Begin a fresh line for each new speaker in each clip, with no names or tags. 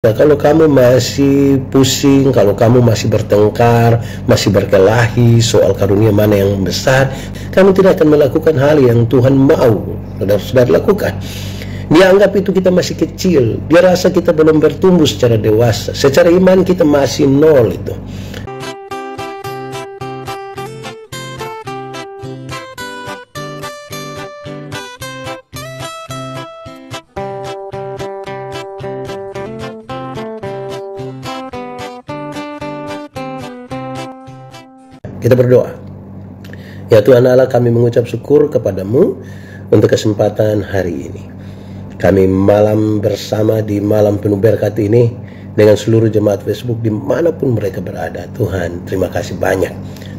Nah, kalau kamu masih pusing, kalau kamu masih bertengkar, masih berkelahi soal karunia mana yang besar, kamu tidak akan melakukan hal yang Tuhan mau saudara lakukan. Dia anggap itu kita masih kecil, dia rasa kita belum bertumbuh secara dewasa, secara iman kita masih nol itu. Kita berdoa. Ya Tuhan Allah, kami mengucap syukur kepadamu untuk kesempatan hari ini. Kami malam bersama di malam penuh berkat ini dengan seluruh jemaat Facebook dimanapun mereka berada. Tuhan, terima kasih banyak.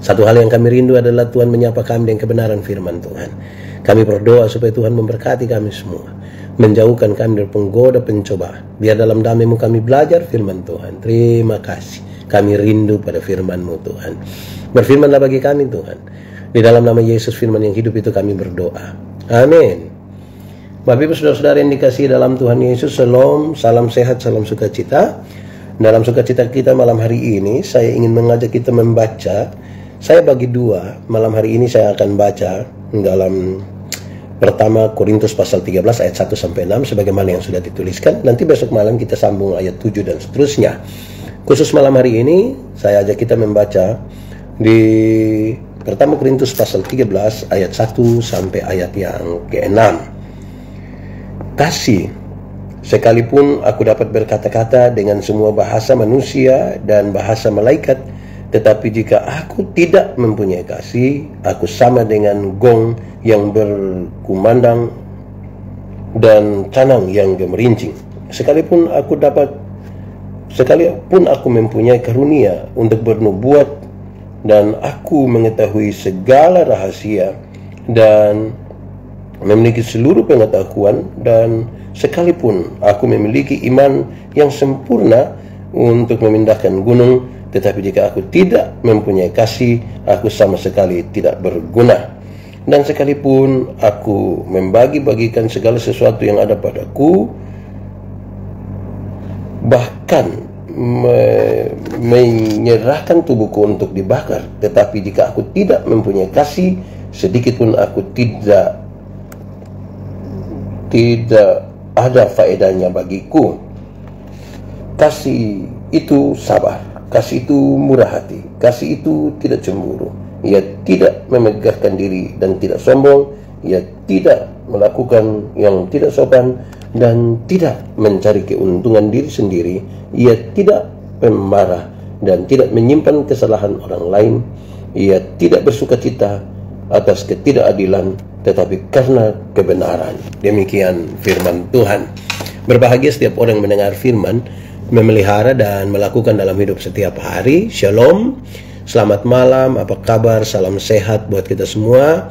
Satu hal yang kami rindu adalah Tuhan menyapa kami dengan kebenaran firman Tuhan. Kami berdoa supaya Tuhan memberkati kami semua, menjauhkan kami dari penggoda pencobaan. Biar dalam damai-Mu kami belajar firman Tuhan. Terima kasih. Kami rindu pada firman-Mu Tuhan. Berfirmanlah bagi kami Tuhan. Di dalam nama Yesus firman yang hidup itu kami berdoa. Amin. Bapak Ibu saudara-saudara yang dikasihi dalam Tuhan Yesus, Shalom, salam sehat, salam sukacita. Dalam sukacita kita malam hari ini, saya ingin mengajak kita membaca. Saya bagi dua, malam hari ini saya akan baca dalam pertama Korintus pasal 13 ayat 1 sampai 6 sebagaimana yang sudah dituliskan. Nanti besok malam kita sambung ayat 7 dan seterusnya. Khusus malam hari ini, saya ajak kita membaca di pertama Korintus pasal 13 ayat 1 sampai ayat yang ke-6. Kasih, sekalipun aku dapat berkata-kata dengan semua bahasa manusia dan bahasa malaikat, tetapi jika aku tidak mempunyai kasih, aku sama dengan gong yang berkumandang dan canang yang gemerincing. Sekalipun aku mempunyai karunia untuk bernubuat dan aku mengetahui segala rahasia dan memiliki seluruh pengetahuan, dan sekalipun aku memiliki iman yang sempurna untuk memindahkan gunung, tetapi jika aku tidak mempunyai kasih, aku sama sekali tidak berguna. Dan sekalipun aku membagi-bagikan segala sesuatu yang ada padaku, bahkan menyerahkan tubuhku untuk dibakar, tetapi jika aku tidak mempunyai kasih, sedikit pun aku tidak ada faedahnya bagiku. Kasih itu sabar, kasih itu murah hati, kasih itu tidak cemburu, ia tidak memegahkan diri dan tidak sombong, ia tidak melakukan yang tidak sopan dan tidak mencari keuntungan diri sendiri, ia tidak pemarah dan tidak menyimpan kesalahan orang lain, ia tidak bersuka cita atas ketidakadilan, tetapi karena kebenaran. Demikian firman Tuhan. Berbahagia setiap orang yang mendengar firman, memelihara dan melakukan dalam hidup setiap hari. Shalom, selamat malam, apa kabar, salam sehat buat kita semua.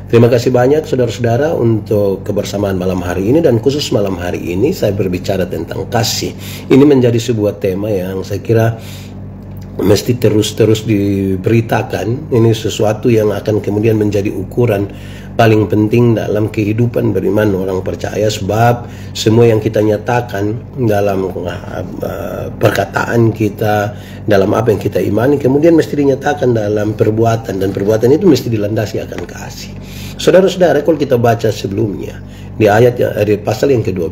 Terima kasih banyak saudara-saudara untuk kebersamaan malam hari ini, dan khusus malam hari ini saya berbicara tentang kasih. Ini menjadi sebuah tema yang saya kira mesti terus diberitakan. Ini sesuatu yang akan kemudian menjadi ukuran paling penting dalam kehidupan beriman orang percaya, sebab semua yang kita nyatakan dalam perkataan kita, dalam apa yang kita imani, kemudian mesti dinyatakan dalam perbuatan, dan perbuatan itu mesti dilandasi akan kasih. Saudara-saudara, kalau kita baca sebelumnya di di pasal yang ke-12,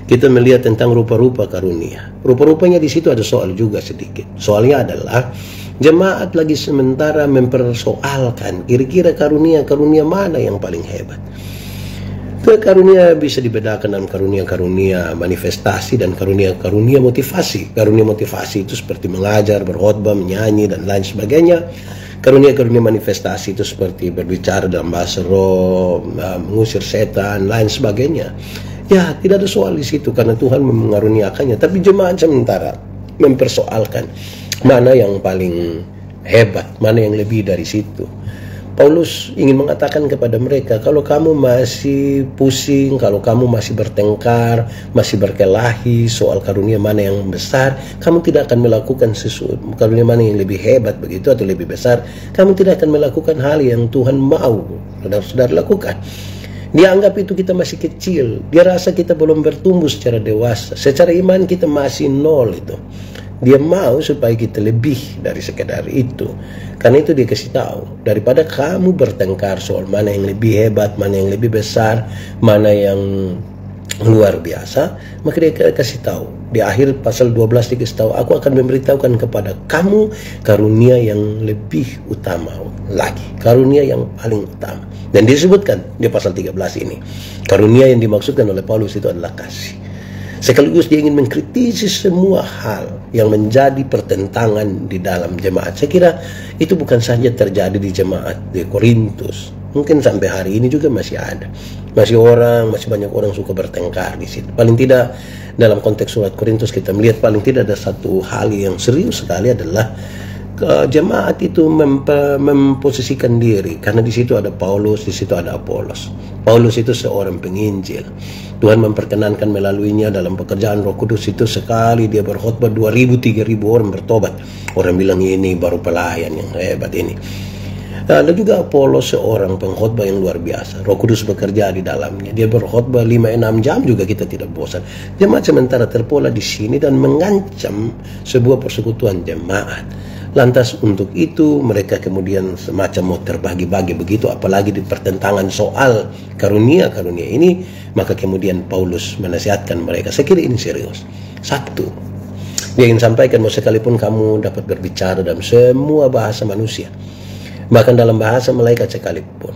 kita melihat tentang rupa-rupa karunia. Rupa-rupanya di situ ada soal juga sedikit. Soalnya adalah jemaat lagi sementara mempersoalkan kira-kira karunia mana yang paling hebat. Karunia bisa dibedakan dalam karunia-karunia manifestasi dan karunia-karunia motivasi. Karunia motivasi itu seperti mengajar, berkhotbah, menyanyi, dan lain sebagainya. Karunia-karunia manifestasi itu seperti berbicara dalam bahasa roh, mengusir setan, lain sebagainya. Ya, tidak ada soal di situ karena Tuhan mengaruniakannya. Tapi jemaat sementara mempersoalkan mana yang paling hebat, mana yang lebih dari situ. Paulus ingin mengatakan kepada mereka, kalau kamu masih pusing, kalau kamu masih bertengkar, masih berkelahi soal karunia mana yang besar, kamu tidak akan melakukan sesuatu. Karunia mana yang lebih hebat begitu atau lebih besar, kamu tidak akan melakukan hal yang Tuhan mau saudara lakukan. Dia anggap itu kita masih kecil. Dia rasa kita belum bertumbuh secara dewasa. Secara iman kita masih nol itu. Dia mau supaya kita lebih dari sekedar itu. Karena itu dia kasih tahu, daripada kamu bertengkar soal mana yang lebih hebat, mana yang lebih besar, mana yang luar biasa, maka dia kasih tahu. Di akhir pasal 12 dia kasih tahu, aku akan memberitahukan kepada kamu karunia yang lebih utama lagi. Karunia yang paling utama. Dan disebutkan di pasal 13 ini, karunia yang dimaksudkan oleh Paulus itu adalah kasih. Sekaligus dia ingin mengkritisi semua hal yang menjadi pertentangan di dalam jemaat. Saya kira itu bukan saja terjadi di jemaat di Korintus. Mungkin sampai hari ini juga masih ada. Masih banyak orang suka bertengkar di situ. Paling tidak dalam konteks surat Korintus kita melihat paling tidak ada satu hal yang serius sekali adalah jemaat itu memposisikan diri, karena di situ ada Paulus, di situ ada Apolos. Paulus itu seorang penginjil. Tuhan memperkenankan melaluinya dalam pekerjaan Roh Kudus itu sekali dia berkhotbah 2.000-3.000 orang bertobat. Orang bilang ini baru pelayan yang hebat ini. Ada juga Apolos seorang pengkhotbah yang luar biasa. Roh Kudus bekerja di dalamnya. Dia berkhotbah 5-6 jam juga kita tidak bosan. Jemaat sementara terpola di sini dan mengancam sebuah persekutuan jemaat. Lantas untuk itu mereka kemudian semacam mau terbagi-bagi begitu, apalagi di pertentangan soal karunia-karunia ini, maka kemudian Paulus menasihatkan mereka. Saya kira ini serius. Satu, dia ingin sampaikan bahwa sekalipun kamu dapat berbicara dalam semua bahasa manusia, bahkan dalam bahasa malaikat sekalipun,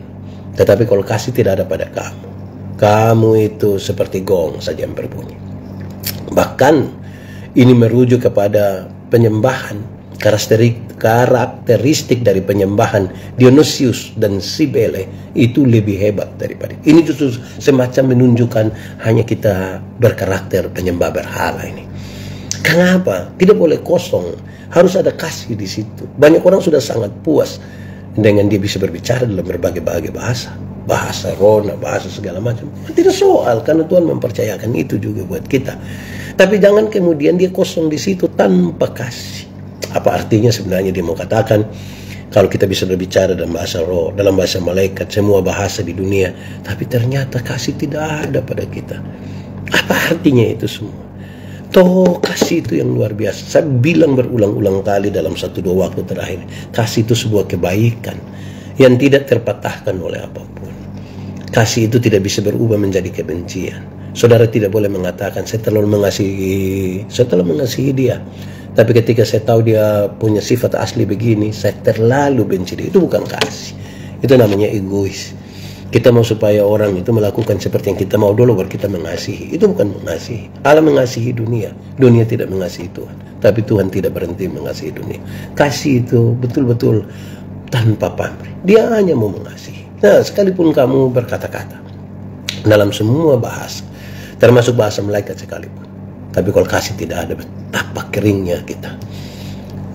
tetapi kalau kasih tidak ada pada kamu, kamu itu seperti gong saja yang berbunyi. Bahkan ini merujuk kepada penyembahan. Karakteristik dari penyembahan Dionysius dan Cybele itu lebih hebat daripada ini. Justru semacam menunjukkan hanya kita berkarakter penyembah berhala ini. Kenapa? Tidak boleh kosong, harus ada kasih di situ. Banyak orang sudah sangat puas dengan dia bisa berbicara dalam berbagai bahasa rona, bahasa segala macam. Tidak soal, karena Tuhan mempercayakan itu juga buat kita. Tapi jangan kemudian dia kosong di situ tanpa kasih. Apa artinya sebenarnya dia mau katakan, kalau kita bisa berbicara dalam bahasa roh, dalam bahasa malaikat, semua bahasa di dunia, tapi ternyata kasih tidak ada pada kita. Apa artinya itu semua? Toh kasih itu yang luar biasa. Saya bilang berulang-ulang kali dalam 1-2 waktu terakhir, kasih itu sebuah kebaikan yang tidak terpatahkan oleh apapun. Kasih itu tidak bisa berubah menjadi kebencian. Saudara tidak boleh mengatakan saya terlalu mengasihi dia. Tapi ketika saya tahu dia punya sifat asli begini, saya terlalu benci dia. Itu bukan kasih. Itu namanya egois. Kita mau supaya orang itu melakukan seperti yang kita mau dulu baru kita mengasihi. Itu bukan mengasihi. Allah mengasihi dunia. Dunia tidak mengasihi Tuhan. Tapi Tuhan tidak berhenti mengasihi dunia. Kasih itu betul-betul tanpa pamrih. Dia hanya mau mengasihi. Nah, sekalipun kamu berkata-kata dalam semua bahasa, termasuk bahasa malaikat sekalipun, tapi kalau kasih tidak ada, betapa keringnya kita.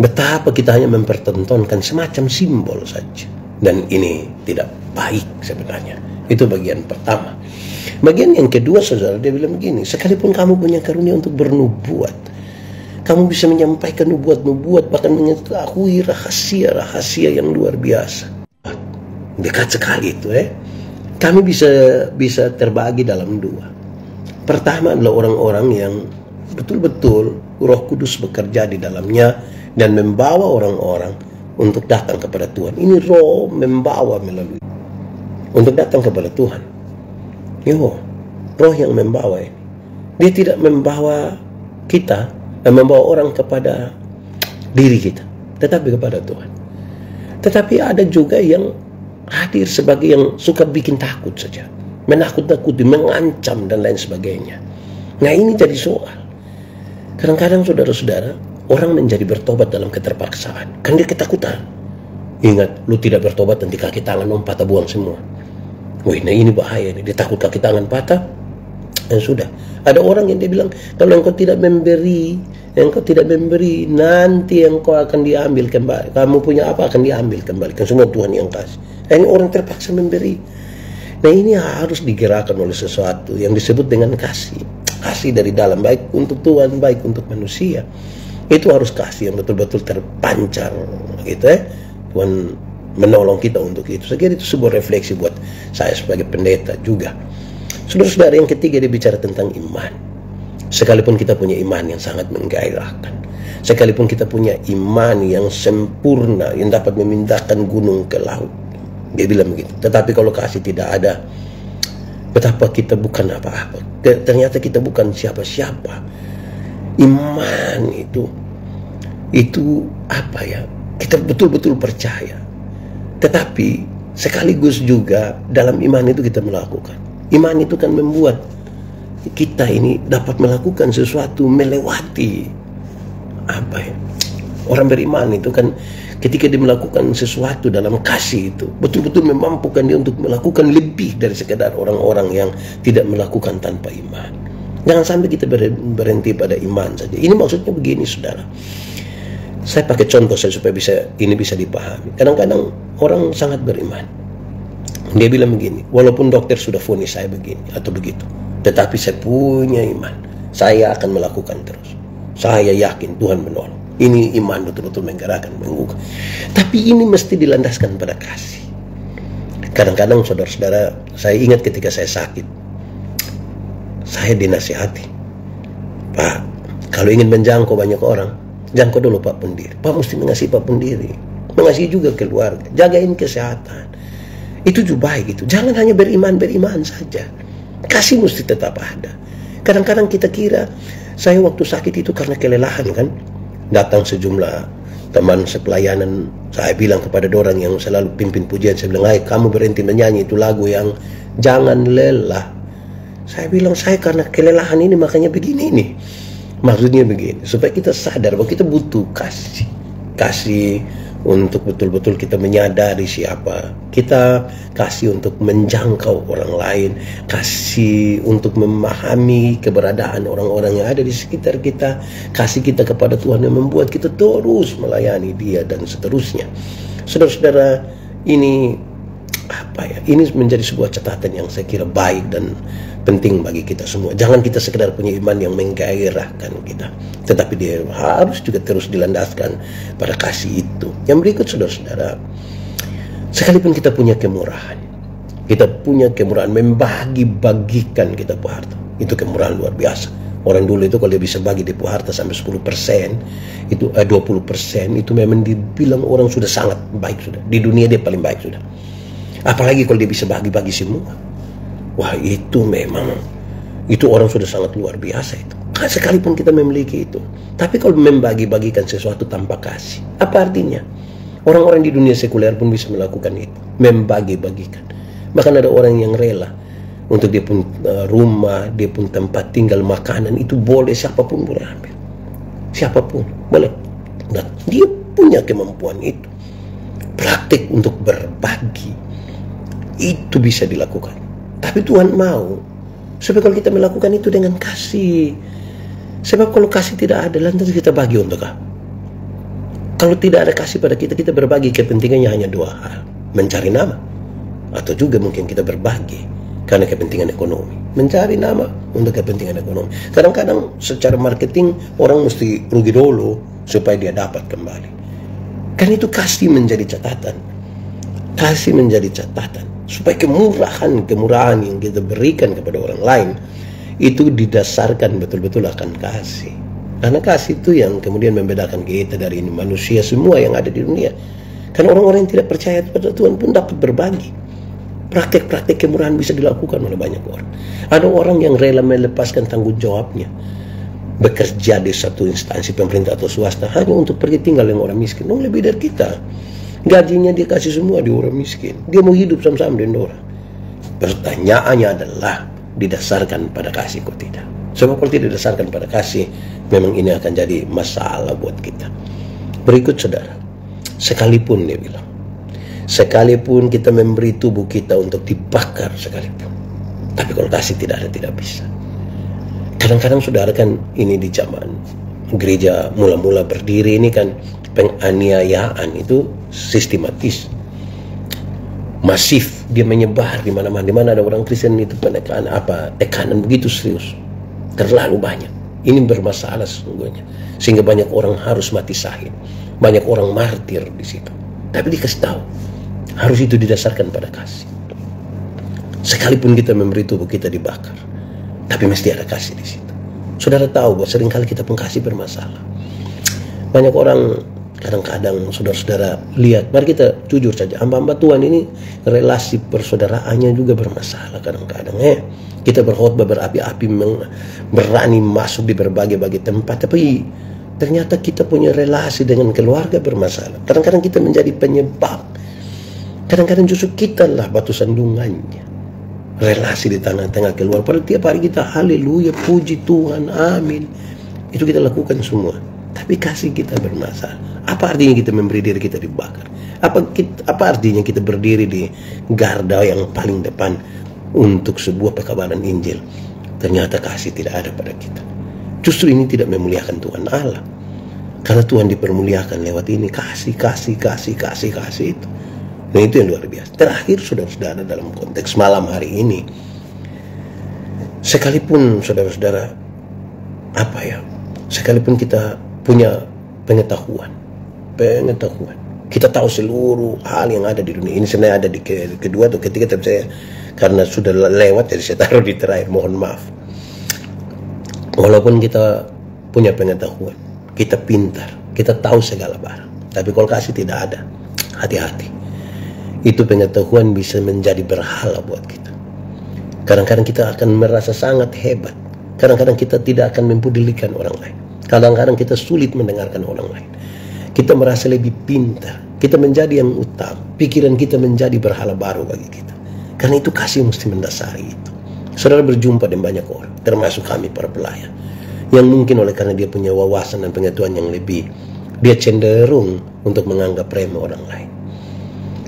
Betapa kita hanya mempertontonkan semacam simbol saja. Dan ini tidak baik sebenarnya. Itu bagian pertama. Bagian yang kedua, saudara, dia bilang begini, sekalipun kamu punya karunia untuk bernubuat, kamu bisa menyampaikan nubuat-nubuat, bahkan mengetahui rahasia-rahasia yang luar biasa. Dekat sekali itu, Kami bisa terbagi dalam 2. Pertama adalah orang-orang yang betul-betul Roh Kudus bekerja di dalamnya dan membawa orang-orang untuk datang kepada Tuhan. Ini roh membawa melalui untuk datang kepada Tuhan. Roh yang membawa ini. Dia tidak membawa kita dan membawa orang kepada diri kita, tetapi kepada Tuhan. Tetapi ada juga yang hadir sebagai yang suka bikin takut saja, menakut-nakuti, mengancam dan lain sebagainya. Nah, ini jadi soal. Kadang-kadang saudara-saudara, orang menjadi bertobat dalam keterpaksaan. Kan dia ketakutan. Ingat, lu tidak bertobat nanti kaki tangan patah buang semua. Wih, nah ini bahaya nih. Dia takut kaki tangan patah. Dan sudah. Ada orang yang dia bilang, kalau engkau tidak memberi, nanti engkau akan diambil kembali. Kamu punya apa akan diambil kembali. Kan semua Tuhan yang kasih. Nah, ini orang terpaksa memberi. Nah, ini harus digerakkan oleh sesuatu yang disebut dengan kasih. Kasih dari dalam, baik untuk Tuhan, baik untuk manusia. Itu harus kasih yang betul-betul terpancar gitu. Tuhan menolong kita untuk itu. Saya kira itu sebuah refleksi buat saya sebagai pendeta juga. Saudara-saudara, yang ketiga dia bicara tentang iman. Sekalipun kita punya iman yang sangat menggairahkan, sekalipun kita punya iman yang sempurna, yang dapat memindahkan gunung ke laut, dia bilang begitu. Tetapi kalau kasih tidak ada, betapa kita bukan apa-apa. Ternyata kita bukan siapa-siapa. Iman itu apa ya? Kita betul-betul percaya. Tetapi sekaligus juga dalam iman itu kita melakukan. Iman itu kan membuat kita ini dapat melakukan sesuatu, melewati apa ya? Orang beriman itu kan ketika dia melakukan sesuatu dalam kasih itu betul-betul memampukan dia untuk melakukan lebih dari sekedar orang-orang yang tidak melakukan tanpa iman. Jangan sampai kita berhenti pada iman saja. Ini maksudnya begini, saudara. Saya pakai contoh saya supaya ini bisa dipahami. Kadang-kadang orang sangat beriman. Dia bilang begini, walaupun dokter sudah vonis saya begini atau begitu, tetapi saya punya iman. Saya akan melakukan terus. Saya yakin Tuhan menolong. Ini iman betul-betul menggerakkan, menggugah. Tapi ini mesti dilandaskan pada kasih. Kadang-kadang saudara-saudara, saya ingat ketika saya sakit, saya dinasihati, Pak, kalau ingin menjangkau banyak orang, jangkau dulu Pak Pendiri. Pak mesti mengasihi Pak Pendiri, mengasihi juga keluarga, jagain kesehatan. Itu juga baik itu. Jangan hanya beriman saja. Kasih mesti tetap ada. Kadang-kadang kita kira, saya waktu sakit itu karena kelelahan kan. Datang sejumlah teman sepelayanan, saya bilang kepada orang yang selalu pimpin pujian, saya bilang, "Hai, kamu berhenti menyanyi itu lagu yang jangan lelah." Saya bilang, saya karena kelelahan ini makanya begini nih. Maksudnya begini, supaya kita sadar bahwa kita butuh kasih. Kasih untuk betul-betul kita menyadari siapa kita, kasih untuk menjangkau orang lain, kasih untuk memahami keberadaan orang-orang yang ada di sekitar kita, kasih kita kepada Tuhan yang membuat kita terus melayani Dia dan seterusnya. Saudara-saudara, ini apa ya? Ini menjadi sebuah catatan yang saya kira baik dan penting bagi kita semua. Jangan kita sekedar punya iman yang menggairahkan kita, tetapi dia harus juga terus dilandaskan pada kasih itu. Yang berikut, saudara-saudara, sekalipun kita punya kemurahan membagi-bagikan kita harta, itu kemurahan luar biasa. Orang dulu itu kalau dia bisa bagi di harta sampai 10%, itu 20%, itu memang dibilang orang sudah sangat baik sudah. Di dunia dia paling baik sudah. Apalagi kalau dia bisa bagi-bagi semua. Wah, itu memang, itu orang sudah sangat luar biasa itu. Sekalipun kita memiliki itu, tapi kalau membagi-bagikan sesuatu tanpa kasih, apa artinya? Orang-orang di dunia sekuler pun bisa melakukan itu, membagi-bagikan. Bahkan ada orang yang rela untuk dia pun rumah, dia pun tempat tinggal, makanan, itu boleh, siapapun boleh ambil. Siapapun boleh. Dan dia punya kemampuan itu. Praktik untuk berbagi itu bisa dilakukan. Tapi Tuhan mau supaya kalau kita melakukan itu dengan kasih. Sebab kalau kasih tidak ada, lantas kita bagi untuk apa? Kalau tidak ada kasih pada kita, kita berbagi kepentingannya hanya dua hal. Mencari nama. Atau juga mungkin kita berbagi karena kepentingan ekonomi. Mencari nama untuk kepentingan ekonomi. Kadang-kadang secara marketing orang mesti rugi dulu supaya dia dapat kembali. Kan itu kasih menjadi catatan. Kasih menjadi catatan. Supaya kemurahan yang kita berikan kepada orang lain itu didasarkan betul-betul akan kasih. Karena kasih itu yang kemudian membedakan kita dari ini manusia semua yang ada di dunia. Karena orang-orang yang tidak percaya kepada Tuhan pun dapat berbagi. Praktek-praktek kemurahan bisa dilakukan oleh banyak orang. Ada orang yang rela melepaskan tanggung jawabnya, bekerja di satu instansi pemerintah atau swasta hanya untuk pergi tinggal dengan orang miskin. Lebih dari kita. Gajinya dia kasih semua di orang miskin. Dia mau hidup sama-sama dengan orang. Pertanyaannya adalah didasarkan pada kasih atau tidak. Sebab kalau tidak didasarkan pada kasih, memang ini akan jadi masalah buat kita. Berikut, saudara, sekalipun dia bilang, sekalipun kita memberi tubuh kita untuk dibakar sekalipun, tapi kalau kasih tidak ada, tidak bisa. Kadang-kadang saudara kan ini di zaman gereja mula-mula berdiri ini kan penganiayaan itu sistematis, masif, dia menyebar di mana-mana. Di mana ada orang Kristen itu tekanan begitu serius, terlalu banyak. Ini bermasalah sesungguhnya, sehingga banyak orang harus mati syahid, banyak orang martir di situ. Tapi dikasih tahu, Harus itu didasarkan pada kasih. Sekalipun kita memberi tubuh kita dibakar, tapi mesti ada kasih di situ. Saudara tahu bahwa seringkali kita pun kasih bermasalah. Banyak orang kadang-kadang saudara-saudara lihat, mari kita jujur saja, hamba-hamba Tuhan ini relasi persaudaraannya juga bermasalah kadang-kadang. Kita berkhotbah berapi-api, berani masuk di berbagai-bagai tempat, tapi ternyata kita punya relasi dengan keluarga bermasalah. Kadang-kadang kita menjadi penyebab. Kadang-kadang justru kita lah batu sandungannya. Relasi di tengah-tengah keluarga. Padahal tiap hari kita haleluya, puji Tuhan, amin. Itu kita lakukan semua. Tapi kasih kita bermasalah. Apa artinya kita memberi diri kita dibakar? Apa artinya kita berdiri di garda yang paling depan untuk sebuah pekabaran Injil? Ternyata kasih tidak ada pada kita. Justru ini tidak memuliakan Tuhan Allah. Karena Tuhan dipermuliakan lewat ini. Kasih itu. Nah, itu yang luar biasa. Terakhir, saudara-saudara, dalam konteks malam hari ini, sekalipun saudara-saudara, sekalipun kita punya pengetahuan, kita tahu seluruh hal yang ada di dunia ini. Sebenarnya ada di kedua atau ketiga, tapi saya karena sudah lewat, jadi saya taruh di terakhir, mohon maaf. Walaupun kita punya pengetahuan, kita pintar, kita tahu segala barang, tapi kalau kasih tidak ada, hati-hati. Itu pengetahuan bisa menjadi berhala buat kita. Kadang-kadang kita akan merasa sangat hebat. Kadang-kadang kita tidak akan mempedulikan orang lain. Kadang-kadang kita sulit mendengarkan orang lain. Kita merasa lebih pintar. Kita menjadi yang utama. Pikiran kita menjadi berhala baru bagi kita. Karena itu kasih mesti mendasari itu. Saudara berjumpa dengan banyak orang, termasuk kami para pelayan, yang mungkin oleh karena dia punya wawasan dan pengetahuan yang lebih, dia cenderung untuk menganggap remeh orang lain.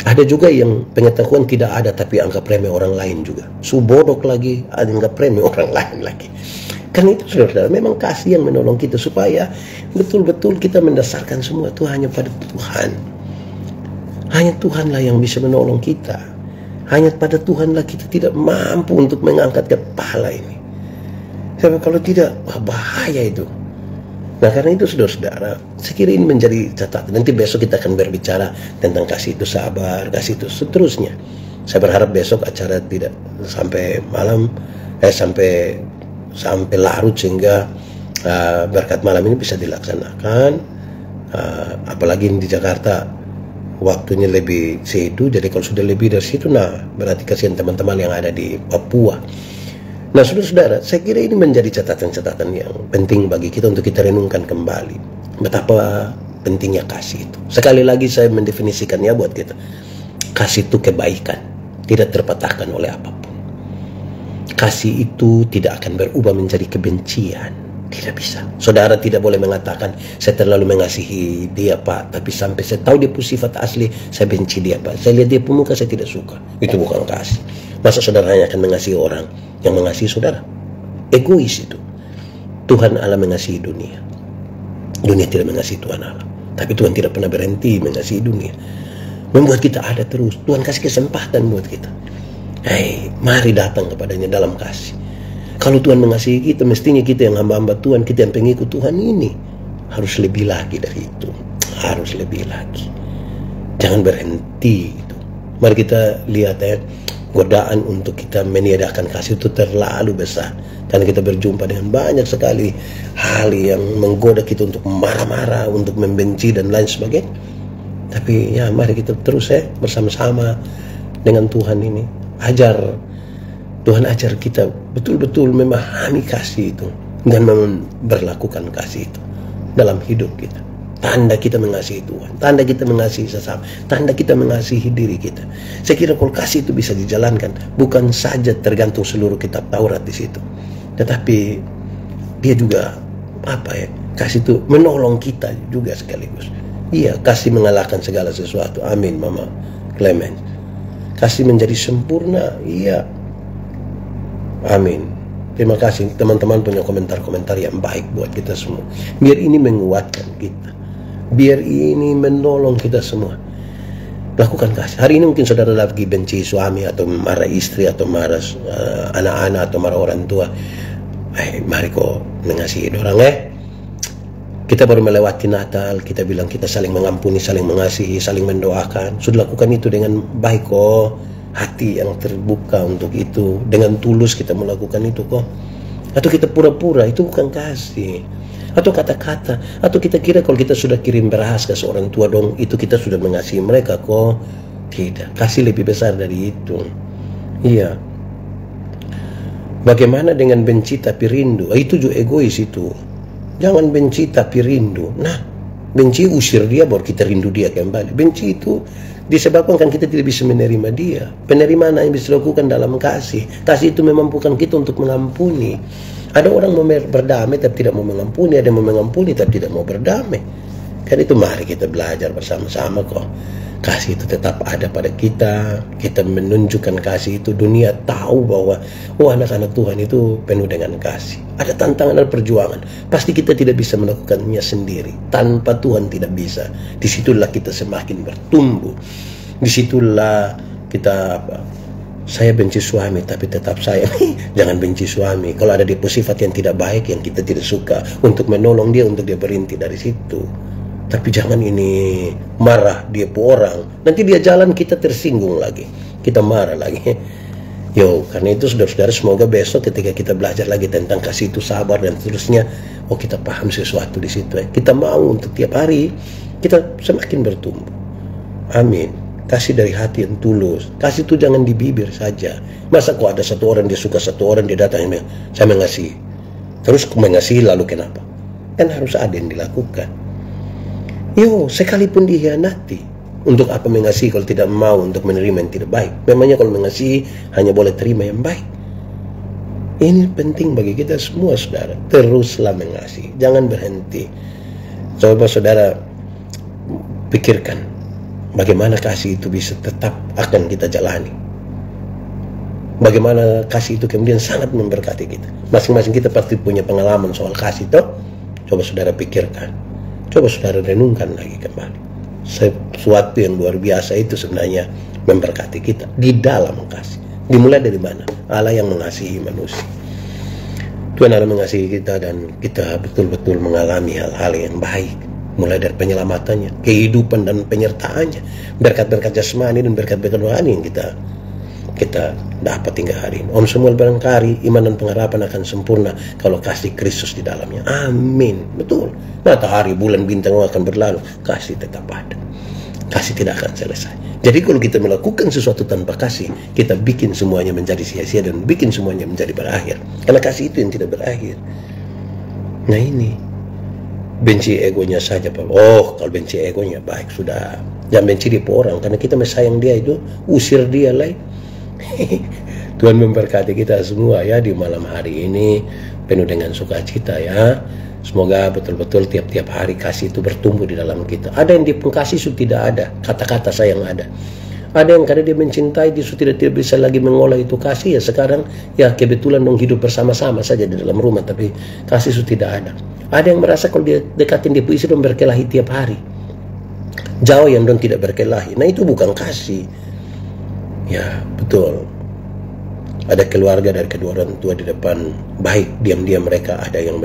Ada juga yang pengetahuan tidak ada tapi anggap remeh orang lain juga. Subodok lagi, anggap remeh orang lain lagi. Karena itu saudara, memang kasih yang menolong kita supaya betul-betul kita mendasarkan semua itu hanya pada Tuhan. Hanya Tuhanlah yang bisa menolong kita. Hanya pada Tuhanlah kita tidak mampu untuk mengangkat kepala ini. Sebab kalau tidak, bahaya itu. Nah, karena itu saudara-saudara, saya kira ini menjadi catatan. Nanti besok kita akan berbicara tentang kasih itu sabar, kasih itu seterusnya. Saya berharap besok acara tidak sampai malam, sampai larut, sehingga berkat malam ini bisa dilaksanakan. Apalagi di Jakarta waktunya lebih situ, jadi kalau sudah lebih dari situ, nah berarti kasihan teman-teman yang ada di Papua. Nah, saudara-saudara, saya kira ini menjadi catatan-catatan yang penting bagi kita untuk kita renungkan kembali. Betapa pentingnya kasih itu. Sekali lagi saya mendefinisikannya buat kita. Kasih itu kebaikan, tidak terpatahkan oleh apapun. Kasih itu tidak akan berubah menjadi kebencian. Tidak bisa. Saudara tidak boleh mengatakan, saya terlalu mengasihi dia, Pak, tapi sampai saya tahu dia punya sifat asli, saya benci dia, Pak. Saya lihat dia pemuka, saya tidak suka. Itu bukan kasih. Masa saudara hanya akan mengasihi orang yang mengasihi saudara? Egois itu. Tuhan Allah mengasihi dunia. Dunia tidak mengasihi Tuhan Allah. Tapi Tuhan tidak pernah berhenti mengasihi dunia. Membuat kita ada terus. Tuhan kasih kesempatan buat kita. Mari datang kepadanya dalam kasih. Kalau Tuhan mengasihi kita, mestinya kita yang hamba-hamba Tuhan, kita yang pengikut Tuhan ini harus lebih lagi dari itu. Harus lebih lagi. Jangan berhenti itu. Mari kita lihat godaan untuk kita meniadakan kasih itu terlalu besar. Karena kita berjumpa dengan banyak sekali hal yang menggoda kita untuk marah-marah, untuk membenci dan lain sebagainya. Tapi ya mari kita terus bersama-sama dengan Tuhan ini. Tuhan ajar kita betul-betul memahami kasih itu dan memperlakukan kasih itu dalam hidup kita. Tanda kita mengasihi Tuhan, tanda kita mengasihi sesama, tanda kita mengasihi diri kita. Saya kira kalau kasih itu bisa dijalankan, bukan saja tergantung seluruh kitab Taurat di situ, tetapi dia juga kasih itu menolong kita juga sekaligus. Iya, kasih mengalahkan segala sesuatu. Amin, Mama Clement. Kasih menjadi sempurna. Iya. Amin. Terima kasih teman-teman punya komentar-komentar yang baik buat kita semua. Biar ini menguatkan kita. Biar ini menolong kita semua. Lakukan kasih. Hari ini mungkin saudara lagi benci suami, atau marah istri, atau marah anak-anak, atau marah orang tua. Mari kok mengasihi orang. Kita baru melewati Natal, kita bilang kita saling mengampuni, saling mengasihi, saling mendoakan. Sudah lakukan itu dengan baik kok. Hati yang terbuka untuk itu. Dengan tulus kita melakukan itu kok. Atau kita pura-pura, itu bukan kasih. Atau kata-kata. Atau kita kira kalau kita sudah kirim beras ke seorang tua dong, itu kita sudah mengasihi mereka kok. Tidak, kasih lebih besar dari itu. Iya. Bagaimana dengan benci tapi rindu? Itu juga egois itu. Jangan benci tapi rindu. Nah, benci usir dia baru kita rindu dia kembali. Benci itu disebabkan kan kita tidak bisa menerima dia. Penerimaan yang bisa dilakukan dalam kasih. Kasih itu memampukan kita untuk mengampuni. Ada orang mau berdamai tapi tidak mau mengampuni. Ada yang mau mengampuni tapi tidak mau berdamai. Kan itu mari kita belajar bersama-sama kok. Kasih itu tetap ada pada kita. Kita menunjukkan kasih itu. Dunia tahu bahwa anak-anak Tuhan itu penuh dengan kasih. Ada tantangan, ada perjuangan. Pasti kita tidak bisa melakukannya sendiri. Tanpa Tuhan tidak bisa. Disitulah kita semakin bertumbuh. Disitulah kita saya benci suami tapi tetap sayang. Jangan benci suami. Kalau ada dia sifat yang tidak baik yang kita tidak suka, untuk menolong dia, untuk dia berhenti dari situ. Tapi jangan ini marah dia orang. Nanti dia jalan kita tersinggung lagi. Kita marah lagi. Karena itu saudara-saudara, semoga besok ketika kita belajar lagi tentang kasih itu sabar dan seterusnya, kita paham sesuatu di situ. Kita mau untuk tiap hari kita semakin bertumbuh. Amin. Kasih dari hati yang tulus. Kasih itu jangan di bibir saja. Masa kok ada satu orang dia suka satu orang, dia datang saya mengasihi. Terus mengasihi lalu kenapa? Kan harus ada yang dilakukan. Sekalipun dihianati, untuk apa mengasihi kalau tidak mau untuk menerima yang tidak baik? Memangnya kalau mengasihi hanya boleh terima yang baik? Ini penting bagi kita semua, saudara. Teruslah mengasihi, jangan berhenti. Coba saudara pikirkan bagaimana kasih itu bisa tetap akan kita jalani. Bagaimana kasih itu kemudian sangat memberkati kita. Masing-masing kita pasti punya pengalaman soal kasih, toh? Coba saudara pikirkan. Coba saudara renungkan lagi kembali. Sesuatu yang luar biasa itu sebenarnya memberkati kita di dalam kasih. Dimulai dari mana? Allah yang mengasihi manusia. Tuhan Allah mengasihi kita dan kita betul-betul mengalami hal-hal yang baik. Mulai dari penyelamatannya, kehidupan dan penyertaannya, berkat-berkat jasmani dan berkat-berkat rohani yang kita dapat hingga hari ini. Om Samuel barangkali iman dan pengharapan akan sempurna kalau kasih Kristus di dalamnya. Amin. Betul. Matahari, bulan, bintang akan berlalu, kasih tetap ada. Kasih tidak akan selesai. Jadi kalau kita melakukan sesuatu tanpa kasih, kita bikin semuanya menjadi sia-sia dan bikin semuanya menjadi berakhir. Karena kasih itu yang tidak berakhir. Nah ini, benci egonya saja Pak. Kalau benci egonya baik, sudah. Jangan benci dia orang, karena kita sayang dia itu, usir dia lah. Tuhan memberkati kita semua ya di malam hari ini, penuh dengan sukacita ya. Semoga betul-betul tiap-tiap hari kasih itu bertumbuh di dalam kita. Ada yang di pengkasih itu tidak ada kata-kata sayang ada. Ada yang karena dia mencintai dia sudah tidak bisa lagi mengolah itu kasih, ya sekarang ya kebetulan dong hidup bersama-sama saja di dalam rumah, tapi kasih itu tidak ada. Ada yang merasa kalau dia dekatin dia istri dong berkelahi tiap hari, jauh yang dong tidak berkelahi. Nah itu bukan kasih. Ya betul. Ada keluarga dari kedua orang tua di depan baik, diam-diam mereka ada yang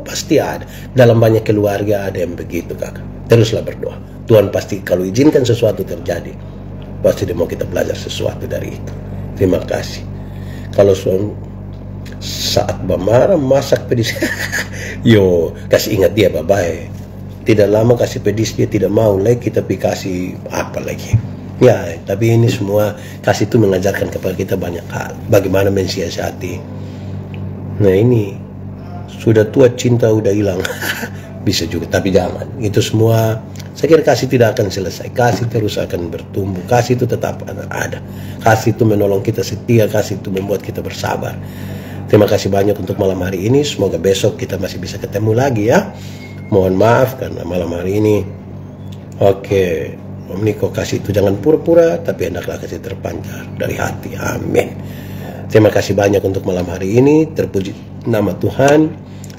pasti ada. Dalam banyak keluarga ada yang begitu kakak. Teruslah berdoa. Tuhan pasti kalau izinkan sesuatu terjadi, pasti dia mau kita belajar sesuatu dari itu. Terima kasih. Kalau saat marah masak pedis, kasih ingat dia bye-bye. Tidak lama kasih pedis dia tidak mau lagi, tapi kasih apa lagi? Ya, tapi ini semua kasih itu mengajarkan kepada kita banyak hal. Bagaimana mensiasati. Nah ini sudah tua cinta udah hilang. Bisa juga, tapi jangan. Itu semua saya kira kasih tidak akan selesai. Kasih terus akan bertumbuh. Kasih itu tetap ada. Kasih itu menolong kita setia. Kasih itu membuat kita bersabar. Terima kasih banyak untuk malam hari ini. Semoga besok kita masih bisa ketemu lagi ya. Mohon maaf karena malam hari ini. Oke. Om Niko, kasih itu jangan pura-pura, tapi hendaklah kasih terpancar dari hati. Amin. Terima kasih banyak untuk malam hari ini. Terpuji nama Tuhan.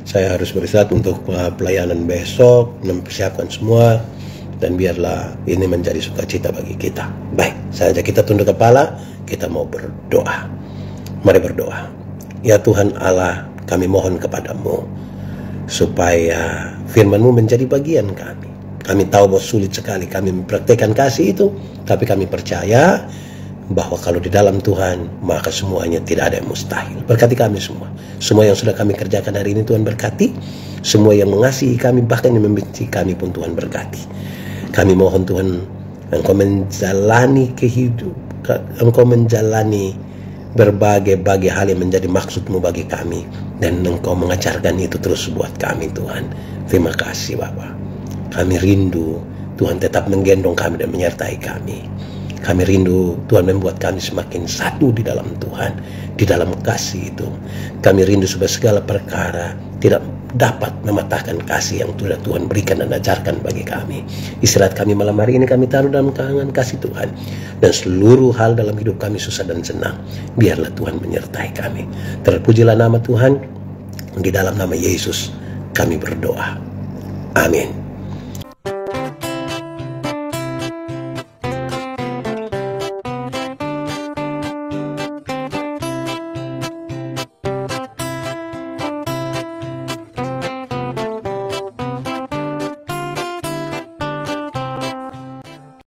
Saya harus beristirahat untuk pelayanan besok, mempersiapkan semua, dan biarlah ini menjadi sukacita bagi kita. Baik, saja kita tunduk kepala, kita mau berdoa. Mari berdoa. Ya Tuhan Allah, kami mohon kepadamu. supaya firman-Mu menjadi bagian kami. Kami tahu bahwa sulit sekali kami mempraktekkan kasih itu, tapi kami percaya bahwa kalau di dalam Tuhan, maka semuanya tidak ada yang mustahil. Berkati kami semua. Semua yang sudah kami kerjakan hari ini Tuhan berkati. Semua yang mengasihi kami, bahkan yang membenci kami pun Tuhan berkati. Kami mohon Tuhan, Engkau menjalani kehidupan, Engkau menjalani berbagai hal yang menjadi maksud-Mu bagi kami. Dan Engkau mengajarkan itu terus buat kami Tuhan. Terima kasih Bapa. Kami rindu Tuhan tetap menggendong kami dan menyertai kami. Kami rindu Tuhan membuat kami semakin satu di dalam Tuhan, di dalam kasih itu. Kami rindu supaya segala perkara tidak dapat mematahkan kasih yang sudah Tuhan berikan dan ajarkan bagi kami. Istirahat kami malam hari ini kami taruh dalam tangan kasih Tuhan. Dan seluruh hal dalam hidup kami susah dan senang, biarlah Tuhan menyertai kami. Terpujilah nama Tuhan. Di dalam nama Yesus kami berdoa. Amin.